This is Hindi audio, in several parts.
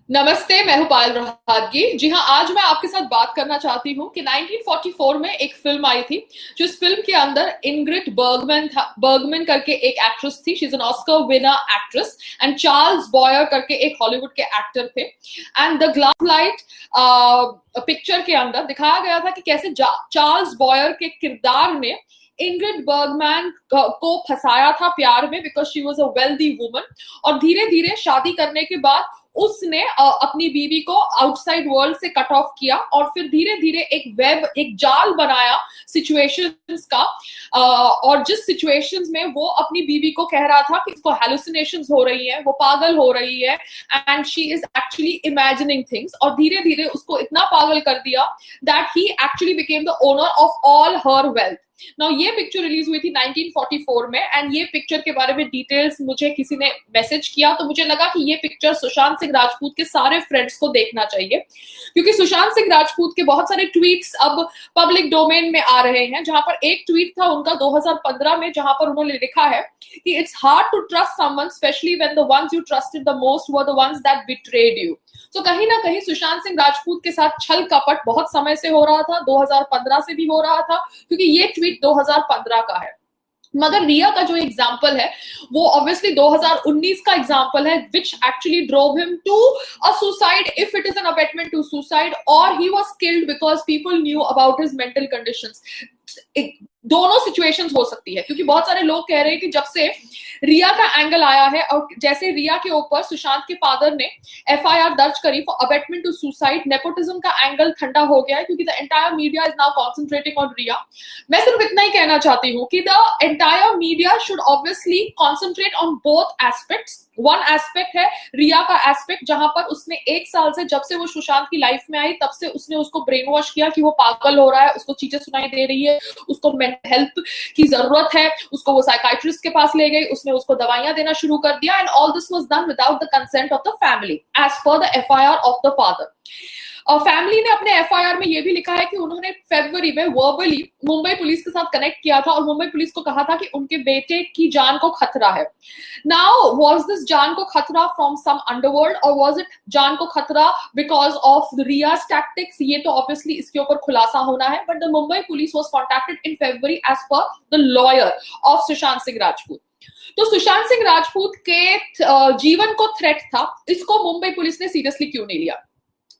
नमस्ते, मैं हूं पायल रोहतगी। जी हाँ, आज मैं आपके साथ बात करना चाहती हूँ कि 1944 में एक फिल्म आई थी। जो इस फिल्म के अंदर इंग्रिड बर्गमैन करके एक एक्ट्रेस थी। She is an Oscar winner actress. And Charles Boyer करके एक हॉलीवुड के एक्टर थे। And the glass light picture के अंदर दिखाया गया था कि कैसे चार्ल्स बॉयर के किरदार ने इंग्रिड बर्गमैन को फंसाया था प्यार में, because she was a wealthy woman. और धीरे धीरे शादी करने के बाद उसने अपनी बीवी को आउटसाइड वर्ल्ड से कट ऑफ किया, और फिर धीरे धीरे एक जाल बनाया सिचुएशंस का। और जिस सिचुएशंस में वो अपनी बीवी को कह रहा था कि इसको हेलुसिनेशंस हो रही है, वो पागल हो रही है, and she is actually imagining things. और धीरे धीरे उसको इतना पागल कर दिया that he actually became the owner of all her wealth. Now ये पिक्चर रिलीज हुई थी 1944 में, एंड ये पिक्चर के बारे में डिटेल्स मुझे किसी ने मैसेज किया, तो मुझे लगा कि ये पिक्चर सुशांत सिंह राजपूत के सारे फ्रेंड्स को देखना चाहिए। क्योंकि सुशांत सिंह राजपूत के बहुत सारे ट्वीट्स अब पब्लिक डोमेन में आ रहे हैं, जहां पर एक ट्वीट था उनका 2015 में, जहां पर उन्होंने लिखा है कि it's hard to trust someone specially when the ones you trusted the most were the ones that betrayed you. तो कहीं ना कहीं सुशांत सिंह राजपूत के साथ छल कपट बहुत समय से हो रहा था, 2015 से भी हो रहा था, क्योंकि ये ट्वीट 2015 का है। मगर रिया का जो एग्जाम्पल है वो ऑब्वियसली 2019 का एग्जाम्पल है, which actually drove him to a suicide, if it is an abetment to suicide, और he was killed because people knew about his mental conditions. दोनों सिचुएशंस हो सकती है, क्योंकि बहुत सारे लोग कह रहे हैं कि जब से रिया का एंगल आया है, और जैसे रिया के ऊपर सुशांत के फादर ने एफआईआर दर्ज करी for abetment to suicide, nepotism का एंगल ठंडा हो गया है, क्योंकि the entire media is now concentrating on Rhea. मैं सिर्फ इतना ही कहना चाहती हूँ कि the entire media should obviously concentrate on both aspects. One aspect है रिया का एस्पेक्ट, जहां पर उसने 1 साल से, जब से वो सुशांत की लाइफ में आई, तब से उसने उसको ब्रेन वॉश किया कि वो पागल हो रहा है, उसको चीजें सुनाई दे रही है, उसको मेंटल हेल्थ की जरूरत है, उसको वो साइकाइट्रिस्ट के पास ले गई, उसने उसको दवाइयां देना शुरू कर दिया। And all this was done without the consent of the family as per the FIR of the father. और फैमिली ने अपने एफआईआर में ये भी लिखा है कि उन्होंने फरवरी में वर्बली मुंबई पुलिस के साथ कनेक्ट किया था, और मुंबई पुलिस को कहा था कि उनके बेटे की जान को खतरा है। नाउ वाज दिस जान को खतरा फ्रॉम सम अंडरवर्ल्ड, और वाज इट जान को खतरा बिकॉज ऑफ रियाज टैक्टिक्स? ये तो ऑब्वियसली इसके ऊपर खुलासा होना है। But the Mumbai police was contacted in February as per the lawyer of Sushant Singh Rajput. तो सुशांत सिंह राजपूत के जीवन को थ्रेट था, इसको मुंबई पुलिस ने सीरियसली क्यों नहीं लिया?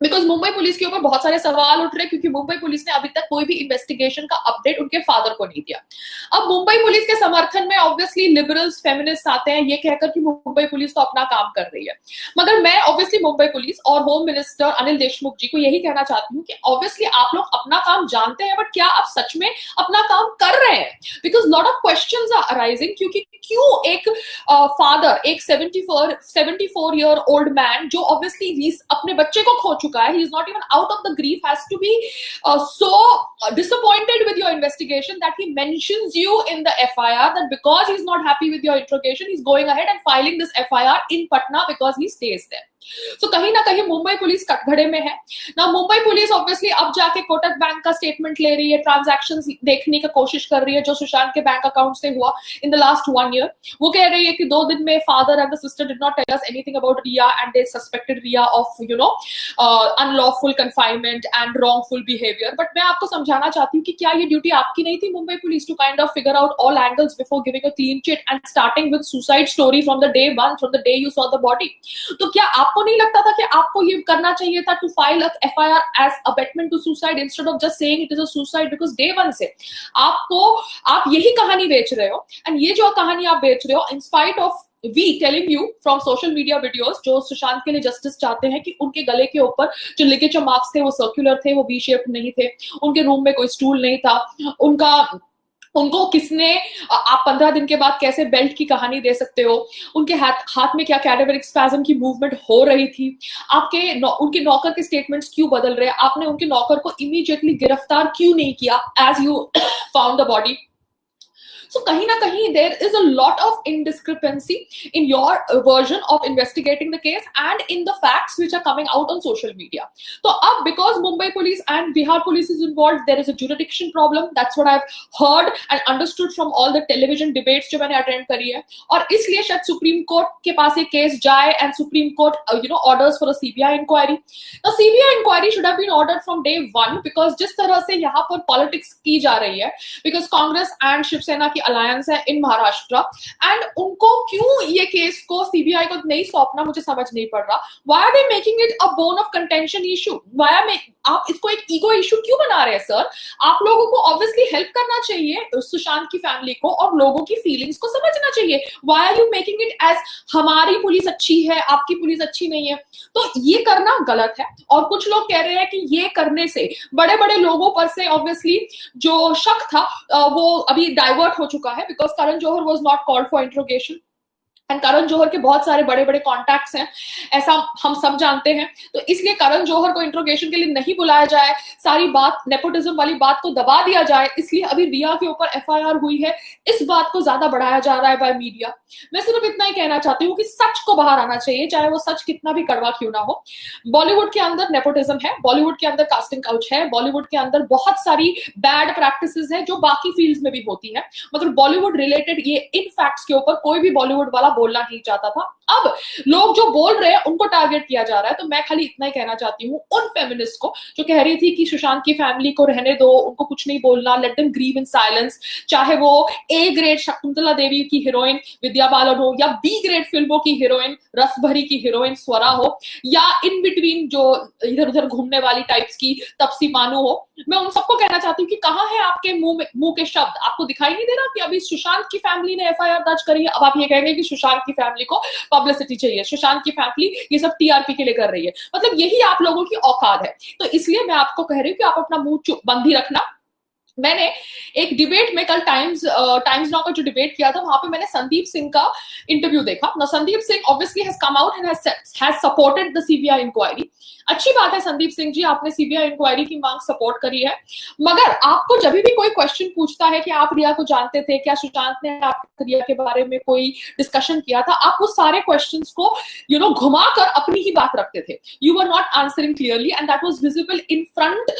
बिकॉज मुंबई पुलिस के ऊपर बहुत सारे सवाल उठ रहे, क्योंकि मुंबई पुलिस ने अभी तक कोई भी इन्वेस्टिगेशन का अपडेट उनके फादर को नहीं दिया। अब मुंबई पुलिस के समर्थन में ऑब्वियसली लिबरल्स, फेमिनिस्ट आते हैं ये कहकर कि मुंबई पुलिस तो अपना काम कर रही है। मगर मैं ऑब्वियसली मुंबई पुलिस और होम मिनिस्टर अनिल देशमुख जी को यही कहना चाहती हूँ कि ऑब्वियसली आप लोग अपना काम जानते हैं, बट क्या आप सच में अपना काम कर रहे हैं? Because lot of questions are arising, क्योंकि क्यों एक फादर, एक 74 ईयर ओल्ड मैन जो ऑब्वियसली अपने बच्चे को खो चुका है, he is not even out of the grief, has to be so disappointed with your investigation that he mentions you in the FIR, that because he's not happy with your interrogation, he's going ahead and filing this FIR in Patna because he stays there. So कहीं ना कहीं मुंबई पुलिस कटघरे में है ना। मुंबई पुलिस ऑब्वियसली अब जाके कोटक बैंक का स्टेटमेंट ले रही है, ट्रांजैक्शन देखने की कोशिश कर रही है जो सुशांत के बैंक अकाउंट से हुआ इन द लास्ट 1 year। वो कह रही है कि 2 दिन में father and the sister did not tell us anything about Riya, and they suspected Riya of unlawful confinement and wrongful behaviour. But मैं आपको समझाना चाहती हूँ कि क्या ये ड्यूटी आपकी नहीं थी Mumbai police to kind of figure out all angles before giving a clean chit and starting with suicide story from the day one, from the day you saw the body? तो क्या आपको नहीं लगता था कि आपको ये करना चाहिए था to file a FIR as abetment to suicide instead of just saying it is a suicide? Because day one से आप यही कहानी बेच रहे हो, एंड ये जो कहानी आप बेच रहे हो in spite of we telling you from social media videos, जो सुशांत के लिए जस्टिस चाहते हैं कि उनके गले के ऊपर जो लिगेचर मार्क्स थे वो सर्कुलर थे, वो वी शेप नहीं थे, उनके रूम में कोई स्टूल नहीं था, उनको किसने, आप 15 दिन के बाद कैसे बेल्ट की कहानी दे सकते हो, उनके हाथ में क्या कैडेवरिक स्पैज्म की मूवमेंट हो रही थी, उनके नौकर के स्टेटमेंट्स क्यों बदल रहे, आपने उनके नौकर को इमीडिएटली गिरफ्तार क्यों नहीं किया as you found the body? So कहीं ना कहीं there is a lot of indiscrepancy in your version of investigating the case and in the facts which are coming out on social media. So अब because Mumbai police and Bihar police is involved, there is a jurisdiction problem. That's what I've heard and understood from all the television debates जो मैंने attend करी है, और इसलिए शायद सुप्रीम कोर्ट के पास एक केस जाए and supreme court orders for a CBI inquiry. Now CBI inquiry should have been ordered from day one because जिस तरह से यहाँ पर पॉलिटिक्स की जा रही है, because कांग्रेस एंड शिवसेना की अलायंस है इन महाराष्ट्र, एंड उनको क्यों ये केस को सीबीआई को नहीं सौंपना मुझे समझ नहीं पड़ रहा. Why are they making it a bone of contention issue? आप इसको एक ईगो इशू क्यों बना रहे हैं सर? आप लोगों को ऑब्वियसली हेल्प करना चाहिए सुशांत की फैमिली को और लोगों की फीलिंग्स को समझना चाहिए. Why are you making it as हमारी पुलिस अच्छी है, आपकी पुलिस अच्छी नहीं है? तो ये करना गलत है. और कुछ लोग कह रहे हैं कि ये करने से बड़े बड़े लोगों पर से ऑब्वियसली जो शक था वो अभी डाइवर्ट हो चुका है, because Karan Johar was not called for interrogation and Karan Johar के बहुत सारे बड़े बड़े कॉन्टैक्ट्स हैं, ऐसा हम सब जानते हैं. तो इसलिए करण जौहर को इंट्रोगेशन के लिए नहीं बुलाया जाए, सारी बात नेपोटिज्म वाली बात को दबा दिया जाए, इसलिए अभी रिया के ऊपर एफआईआर हुई है, इस बात को ज्यादा बढ़ाया जा रहा है बाय मीडिया. मैं सिर्फ इतना ही कहना चाहती हूँ कि सच को बाहर आना चाहिए, चाहे वो सच कितना भी कड़वा क्यों ना हो. बॉलीवुड के अंदर नेपोटिज्म है, बॉलीवुड के अंदर कास्टिंग काउच है, बॉलीवुड के अंदर बहुत सारी बैड प्रैक्टिसेस है जो बाकी फील्ड्स में भी होती है, मगर बॉलीवुड रिलेटेड ये इन फैक्ट्स के ऊपर कोई भी बॉलीवुड वाला बोलना नहीं चाहता था. अब लोग जो बोल रहे हैं उनको टारगेट किया जा रहा है. तो मैं खाली इतना ही कहना चाहती हूँ उन फेमिनिस्ट को जो कह रही थी कि सुशांत की फैमिली को रहने दो, उनको कुछ नहीं बोलना, let them grieve in silence, चाहे वो ए ग्रेड शकुंतला देवी की हीरोइन विद्या बालन हो या बी ग्रेड फिल्मों की हीरोइन रस भरी की हीरोइन स्वरा हो या इन बिटवीन जो इधर उधर घूमने वाली टाइप्स की तपसी मानू हो. मैं उन सबको कहना चाहती हूँ कि कहाँ है आपके मुंह के शब्द? आपको दिखाई नहीं दे रहा कि अभी सुशांत की फैमिली ने एफआईआर दर्ज करी है, अब आप ये कहेंगे कि सुशांत की फैमिली को पब्लिसिटी चाहिए, सुशांत की फैमिली ये सब टीआरपी के लिए कर रही है. मतलब यही आप लोगों की औकात है. तो इसलिए मैं आपको कह रही हूँ कि आप अपना मुंह चुप बंद ही रखना. मैंने एक डिबेट में कल टाइम्स नाउ का जो डिबेट किया था वहां पे मैंने संदीप सिंह का इंटरव्यू देखा. ना Sandeep Singh obviously has come out and has supported the CBI inquiry. अच्छी बात है संदीप सिंह जी, आपने सीबीआई इंक्वायरी की मांग सपोर्ट करी है, मगर आपको जब भी कोई क्वेश्चन पूछता है कि आप रिया को जानते थे क्या, सुशांत ने आपके रिया के बारे में कोई डिस्कशन किया था, आप वो सारे क्वेश्चंस को घुमाकर अपनी ही बात रखते थे. You were not answering clearly and that was visible in front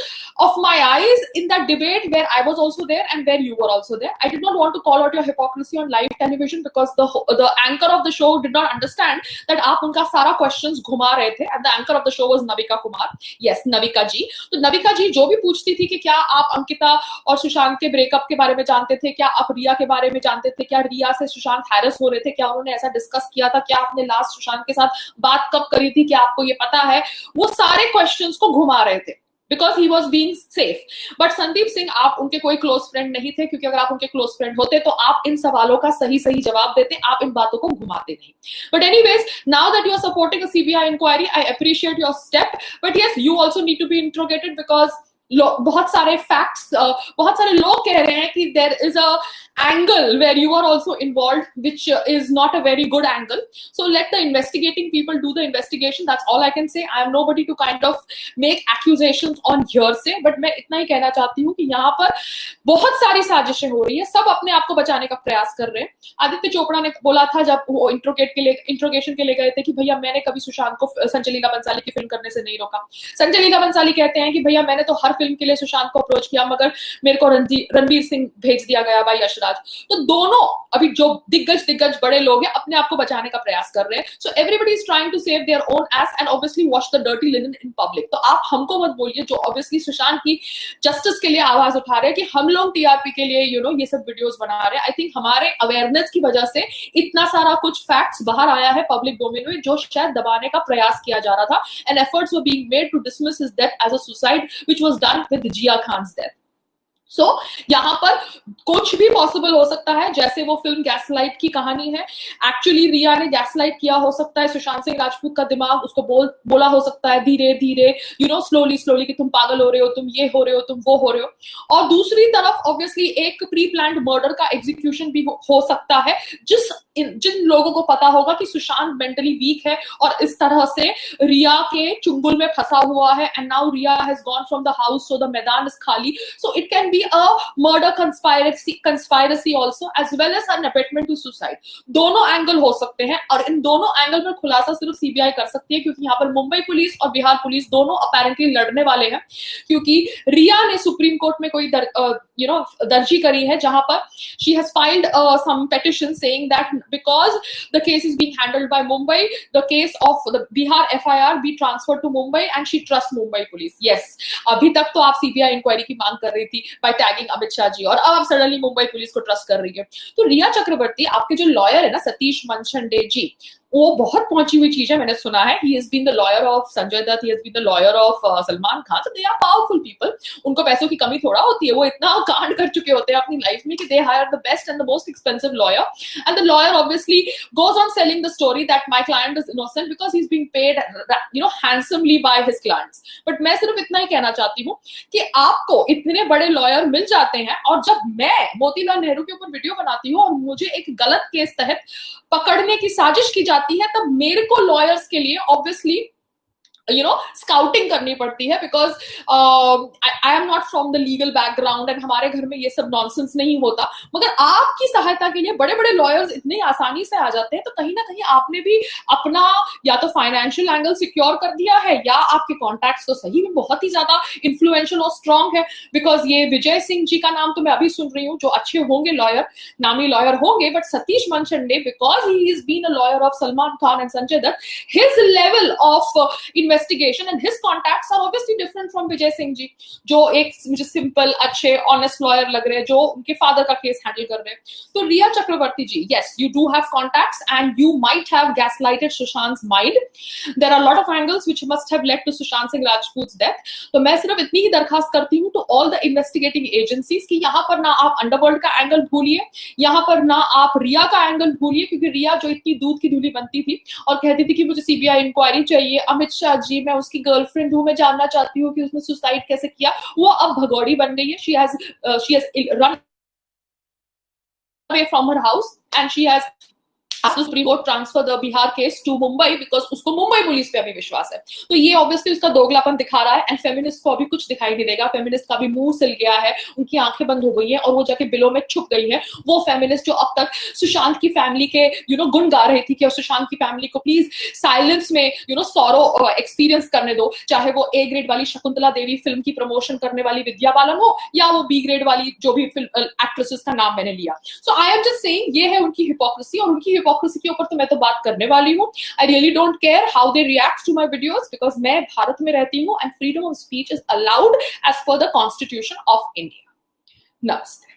of my eyes in that debate where I was also there and where you were also there. I did not want to call out your hypocrisy on live television because the anchor of the show did not understand that आप उनका सारा questions घुमा रहे थे and the anchor of the show was Navika Kumar. Yes, Navika जी. तो नविका जी जो भी पूछती थी कि क्या आप अंकिता और सुशांत के ब्रेकअप के बारे में जानते थे, क्या आप रिया के बारे में जानते थे, क्या रिया से सुशांत हैरेस हो रहे थे, क्या उन्होंने ऐसा डिस्कस किया था, क्या आपने लास्ट सुशांत के साथ बात कब करी थी, क्या आपको ये पता है, वो सारे क्वेश्चंस को घुमा रहे थे because he was being safe. But Sandeep Singh आप उनके कोई क्लोज फ्रेंड नहीं थे, क्योंकि अगर आप उनके क्लोज फ्रेंड होते तो आप इन सवालों का सही सही जवाब देते, आप इन बातों को घुमाते नहीं. But anyways, now that you are supporting a CBI inquiry, I appreciate your step. But yes, you also need to be interrogated because बहुत सारे फैक्ट्स, बहुत सारे लोग कह रहे हैं कि there is a angle where you are also involved which is not a very good angle. So let the investigating people do the investigation. That's all I can say. I am nobody to kind of make accusations on hearsay, but मैं इतना ही कहना चाहती हूँ कि यहाँ पर बहुत सारी साजिशें हो रही है, सब अपने आप को बचाने का प्रयास कर रहे हैं. आदित्य चोपड़ा ने बोला था जब वो इंट्रोगेशन के लिए गए थे कि भैया मैंने कभी सुशांत को संजय लीला बंसाली की फिल्म करने से नहीं रोका. संजय लीला बंसाली कहते हैं कि भैया मैंने तो हर फिल्म के लिए सुशांत को अप्रोच किया, मगर मेरे को रणवीर सिंह भेज दिया गया भाई यशराज. तो दोनों अभी जो दिग्गज बड़े लोग हैं अपने आप को बचाने का प्रयास कर रहे हैं. So everybody is trying to save their own ass and obviously wash the dirty linen in public. तो आप हमको मत बोलिए जो ऑब्वियसली सुशांत की जस्टिस के लिए आवाज उठा रहे हैं कि हम लोग टीआरपी के लिए ये सब वीडियोस बना रहे हैं. आई थिंक हमारे अवेयरनेस की वजह से इतना सारा कुछ फैक्ट्स बाहर आया है पब्लिक डोमेन में जो शायद दबाने का प्रयास किया जा रहा था. And efforts were being made to dismiss his death as a suicide which was done with Jiah Khan's death. So यहाँ पर कुछ भी पॉसिबल हो सकता है, जैसे वो फिल्म गैसलाइट की कहानी है. एक्चुअली रिया ने गैसलाइट किया हो सकता है, सुशांत सिंह राजपूत का दिमाग उसको बोला हो सकता है धीरे धीरे स्लोली कि तुम पागल हो रहे हो, तुम ये हो रहे हो, तुम वो हो रहे हो. और दूसरी तरफ ऑब्वियसली एक प्री प्लान्ड मर्डर का एग्जीक्यूशन भी हो सकता है जिस जिन लोगों को पता होगा कि सुशांत मेंटली वीक है और इस तरह से रिया के चुंगल में फंसा हुआ है, and now Rhea has gone from the house, so the maidan is खाली, so it can be a murder conspiracy also as well as an abetment to suicide. दोनों एंगल हो सकते हैं और इन दोनों एंगल पर खुलासा सिर्फ सीबीआई कर सकती है, क्योंकि यहाँ पर मुंबई पुलिस और बिहार पुलिस दोनों अपेरेंटली लड़ने वाले हैं, क्योंकि रिया ने सुप्रीम कोर्ट में कोई दर्जी करी है जहां पर she has filed some petition saying that because the case is being handled by Mumbai, the case of the Bihar FIR be transferred to Mumbai and she trusts Mumbai police. Yes, अभी तक तो आप सीबीआई इंक्वायरी की मांग कर रही थी by tagging अमित शाह जी, और अब आप सडनली मुंबई पुलिस को ट्रस्ट कर रही है। तो रिया चक्रवर्ती, आपके जो लॉयर है ना सतीश मनचंडे जी, वो बहुत पहुंची हुई चीज है, मैंने सुना है। He has been the lawyer of Sanjay Dutt, he has been the lawyer of Salman Khan, so they are powerful people। उनको पैसों की कमी थोड़ा होती है, वो इतना कांड कर चुके होते हैं अपनी लाइफ में कि they hire the best and the most expensive lawyer, and the lawyer obviously goes on selling the story that my client is innocent because he's being paid handsomely by his clients। but मैं सिर्फ इतना ही कहना चाहती हूँ कि आपको इतने बड़े लॉयर मिल जाते हैं, और जब मैं मोतीलाल नेहरू के ऊपर वीडियो बनाती हूँ और मुझे एक गलत केस तहत पकड़ने की साजिश की जाती है, तब मेरे को लॉयर्स के लिए ऑब्वियसली स्काउटिंग करनी पड़ती है, because I am not from the legal background and हमारे घर में ये सब नॉनसेंस नहीं होता। मगर आपकी सहायता के लिए बड़े बड़े लॉयर्स इतनी आसानी से आ जाते हैं, तो कहीं ना कहीं आपने भी अपना या तो फाइनेंशियल एंगल सिक्योर कर दिया है, या आपके कॉन्टैक्ट्स तो सही में बहुत ही ज्यादा इन्फ्लुएंशियल और स्ट्रॉन्ग है। बिकॉज ये विजय सिंह जी का नाम तो मैं अभी सुन रही हूँ, जो अच्छे होंगे लॉयर, नामी लॉयर होंगे, but Satish Maneshinde, because he is been a lawyer of Salman Khan and Sanjay Dutt, his level of investigation and his contacts are obviously different from Vijay Singh ji, जो एक मुझे सिंपल अच्छे ऑनेस्ट लॉयर लग रहे हैं, जो उनके फादर का केस हैंडल कर रहे हैं। तो रिया चक्रवर्ती जी, yes, you do have contacts and you might have gaslighted Sushant's mind. There are a lot of angles which must have led to Sushant Singh Rajput's death। तो मैं सिर्फ इतनी ही दरखास्त करती हूँ to all the investigating agencies कि यहाँ पर ना आप अंडरवर्ल्ड का एंगल भूलिए, यहाँ पर ना आप रिया का एंगल भूलिए, क्योंकि रिया जो इतनी दूध की धूली बनती थी और कहती थी कि मुझे सीबीआई इंक्वायरी चाहिए, अमित शाह जी मैं उसकी गर्लफ्रेंड हूं, मैं जानना चाहती हूँ कि उसने सुसाइड कैसे किया, वो अब भगौड़ी बन गई है। She has run away from her house and she has asked the Supreme Court transfer the Bihar case to Mumbai because उसको मुंबई पुलिस पे अभी विश्वास है। तो ये ऑब्वियसली उसका दोगलापन दिखा रहा है, एंड फेमिनिस्ट को अभी कुछ दिखाई नहीं देगा। फेमिनिस्ट का भी मुंह सिल गया है, उनकी आंखें बंद हो गई है और वो जाके बिलों में छुप गई है। वो फेमिनिस्ट जो अब तक सुशांत की फैमिली के गुण गा रही थी कि सुशांत की फैमिली को प्लीज साइलेंस में सॉरो एक्सपीरियंस करने दो, चाहे वो ए ग्रेड वाली शकुंतला देवी फिल्म की प्रमोशन करने वाली विद्या बालन हो, या वो बी ग्रेड वाली जो भी एक्ट्रेसेस का नाम मैंने लिया। सो आई एम जस्ट सेइंग ये है उनकी हिपोक्रेसी, और उनकी हिपोक्रेसी के ऊपर तो मैं तो बात करने वाली हूँ। I really don't care how they react to my videos, because मैं भारत में रहती हूँ and freedom of speech is allowed as per the constitution of India. नमस्ते।